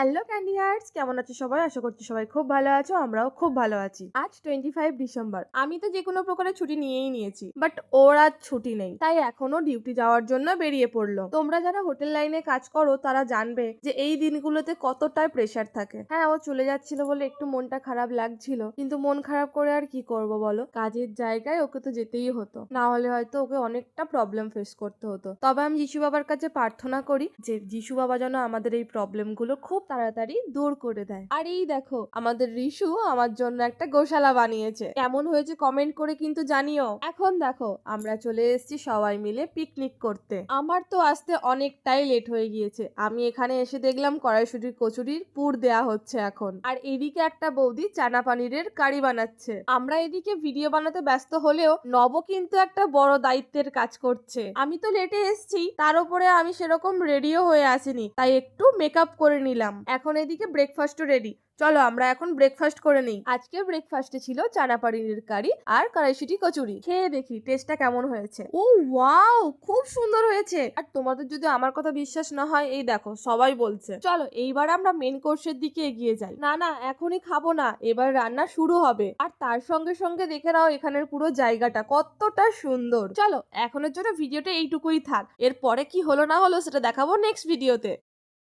Hello candy hertz, কেমন আছো সবাই? আশা করছি সবাই খুব ভালো আছো, আমরাও খুব ভালো আছি। আজ 25 ডিসেম্বর। আমি তো যে কোনো প্রকারের ছুটি নিয়েই নিয়েছি, বাট ওর আজ ছুটি নেই, তাই এখনো ডিউটি যাওয়ার জন্য বেরিয়ে পড়লো। তোমরা যারা হোটেল লাইনে কাজ করো তারা জানবে যে এই দিনগুলোতে কতটা প্রেসার থাকে। হ্যাঁ, ও চলে যাচ্ছিল বলে একটু মনটা খারাপ লাগছিল, কিন্তু মন খারাপ করে আর কি করব বলো, কাজের জায়গায় ওকে তো যেতেই হতো, না হলে হয়তো ওকে অনেকটা প্রবলেম ফেস করতে হতো। তবে আমি যিশু বাবার কাছে প্রার্থনা করি যে যিশু বাবা যেন আমাদের এই প্রবলেম গুলো খুব তাড়াতাড়ি দূর করে দেয়। আর এই দেখো, আমাদের রিশু আমার জন্য একটা গোশালা বানিয়েছে। কেমন হয়েছে কমেন্ট করে কিন্তু জানিও। এখন দেখো, আমরা চলে এসেছি সবাই মিলে পিকনিক করতে। আমার তো আসতে অনেকটাই লেট হয়ে গিয়েছে। আমি এখানে এসে দেখলাম কড়াইশুটির কচুরির পুর দেয়া হচ্ছে এখন, আর এদিকে একটা বৌদি চানা পানিরের কারি বানাচ্ছে। আমরা এদিকে ভিডিও বানাতে ব্যস্ত হলেও নব কিন্তু একটা বড় দায়িত্বের কাজ করছে। আমি তো লেটে এসেছি, তার উপরে আমি সেরকম রেডিও হয়ে আসিনি, তাই একটু মেকআপ করে নিলাম। এখন এদিকে ব্রেকফাস্টও রেডি। চলো আমরা এখন ব্রেকফাস্ট করে নিই। আজকে ব্রেকফাস্টে ছিল চানা পানিরের কারি আর কড়াইশুঁটি কচুরি। খেয়ে দেখি টেস্টটা কেমন হয়েছে। ও ওয়াও, খুব সুন্দর হয়েছে। আর তোমাদের যদি আমার কথা বিশ্বাস না হয়, এই দেখো সবাই বলছে। চলো এইবার আমরা মেন কোর্সের দিকে এগিয়ে যাই। না না, এখনই খাবো না, এবার রান্না শুরু হবে। আর তার সঙ্গে সঙ্গে দেখে নাও এখানের পুরো জায়গাটা কতটা সুন্দর। চলো এখনের জন্য ভিডিওটা এইটুকুই থাক, এরপরে কি হলো না হলো সেটা দেখাবো নেক্সট ভিডিওতে।